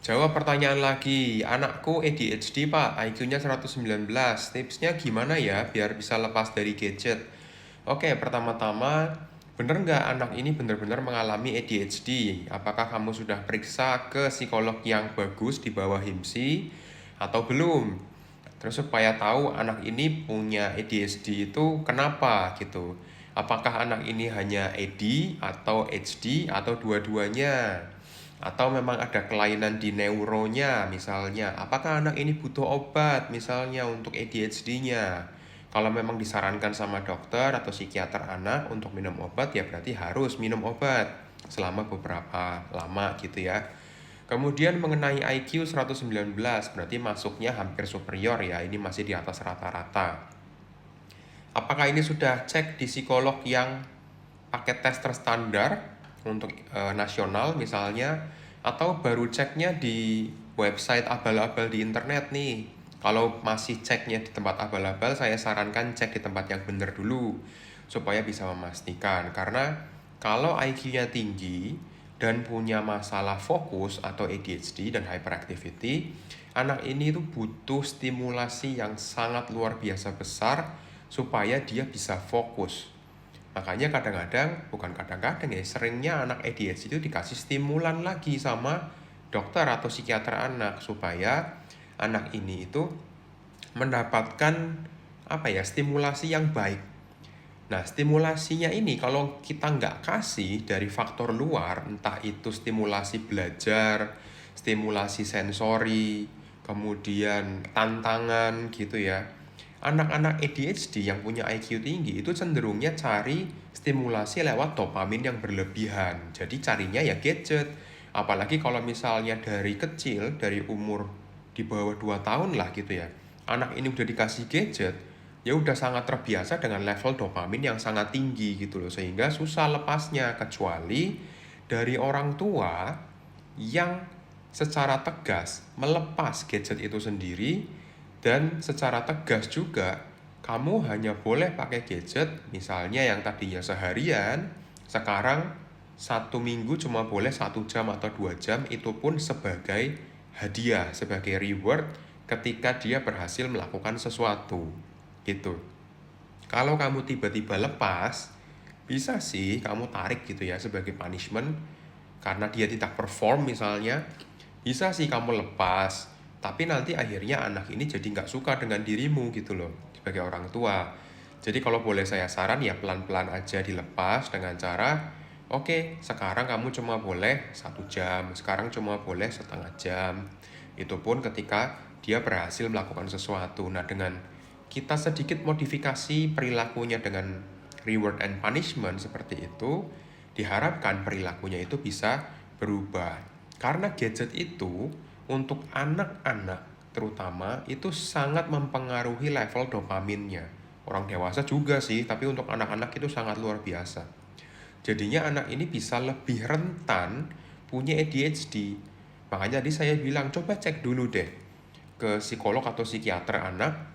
Jawab pertanyaan lagi. Anakku ADHD, Pak. IQ-nya 119. Tipsnya gimana ya biar bisa lepas dari gadget? Oke, pertama-tama, bener nggak anak ini benar-benar mengalami ADHD? Apakah kamu sudah periksa ke psikolog yang bagus di bawah HIMSI atau belum? Terus supaya tahu anak ini punya ADHD itu kenapa gitu. Apakah anak ini hanya AD atau HD atau dua-duanya? Atau memang ada kelainan di neuronya misalnya. Apakah anak ini butuh obat misalnya untuk ADHD-nya? Kalau memang disarankan sama dokter atau psikiater anak untuk minum obat, ya berarti harus minum obat selama beberapa lama gitu ya. Kemudian mengenai IQ 119, berarti masuknya hampir superior ya, ini masih di atas rata-rata. Apakah ini sudah cek di psikolog yang pakai tes terstandar untuk nasional misalnya, atau baru ceknya di website abal-abal di internet nih? Kalau masih ceknya di tempat abal-abal, saya sarankan cek di tempat yang benar dulu supaya bisa memastikan. Karena kalau IQ-nya tinggi dan punya masalah fokus atau ADHD dan hyperactivity, anak ini tuh butuh stimulasi yang sangat luar biasa besar supaya dia bisa fokus. Makanya seringnya anak ADHD itu dikasih stimulan lagi sama dokter atau psikiater anak supaya anak ini itu mendapatkan stimulasi yang baik. Nah, stimulasinya ini kalau kita nggak kasih dari faktor luar, entah itu stimulasi belajar, stimulasi sensori, kemudian tantangan gitu ya. Anak-anak ADHD yang punya IQ tinggi itu cenderungnya cari stimulasi lewat dopamin yang berlebihan. Jadi carinya ya gadget. Apalagi kalau misalnya dari kecil, dari umur di bawah 2 tahun lah gitu ya. Anak ini udah dikasih gadget, ya udah sangat terbiasa dengan level dopamin yang sangat tinggi gitu loh, sehingga susah lepasnya kecuali dari orang tua yang secara tegas melepas gadget itu sendiri. Dan secara tegas juga kamu hanya boleh pakai gadget misalnya yang tadinya seharian, sekarang 1 minggu cuma boleh 1 jam atau 2 jam, itu pun sebagai hadiah, sebagai reward ketika dia berhasil melakukan sesuatu gitu. Kalau kamu tiba-tiba lepas, bisa sih kamu tarik gitu ya sebagai punishment karena dia tidak perform misalnya. Bisa sih kamu lepas, tapi nanti akhirnya anak ini jadi nggak suka dengan dirimu gitu loh sebagai orang tua. Jadi kalau boleh saya saran ya pelan-pelan aja dilepas dengan cara, oke, sekarang kamu cuma boleh 1 jam, sekarang cuma boleh setengah jam. Itu pun ketika dia berhasil melakukan sesuatu. Nah, dengan kita sedikit modifikasi perilakunya dengan reward and punishment seperti itu, diharapkan perilakunya itu bisa berubah. Karena gadget itu untuk anak-anak terutama itu sangat mempengaruhi level dopaminnya. Orang dewasa juga sih, tapi untuk anak-anak itu sangat luar biasa. Jadinya anak ini bisa lebih rentan punya ADHD. Makanya tadi saya bilang coba cek dulu deh ke psikolog atau psikiater anak.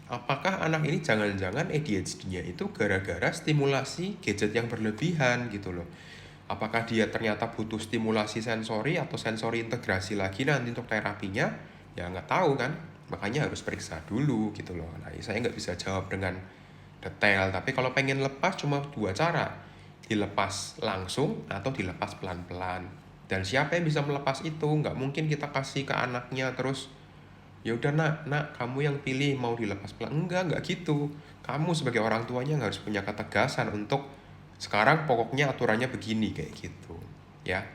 Apakah anak ini jangan-jangan ADHD-nya itu gara-gara stimulasi gadget yang berlebihan gitu loh. Apakah dia ternyata butuh stimulasi sensori atau sensori integrasi lagi nanti untuk terapinya? Ya nggak tahu kan, makanya harus periksa dulu gitu loh. Nah, saya nggak bisa jawab dengan detail, tapi kalau pengen lepas cuma 2 cara. Dilepas langsung atau dilepas pelan-pelan. Dan siapa yang bisa melepas itu? Nggak mungkin kita kasih ke anaknya terus, ya udah nak, kamu yang pilih mau dilepas pelan. Enggak gitu. Kamu sebagai orang tuanya harus punya ketegasan untuk sekarang pokoknya aturannya begini kayak gitu ya.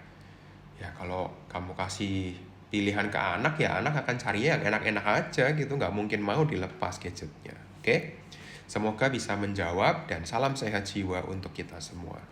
Ya kalau kamu kasih pilihan ke anak, ya anak akan cari yang enak-enak aja gitu, nggak mungkin mau dilepas gadgetnya. Oke, semoga bisa menjawab dan salam sehat jiwa untuk kita semua.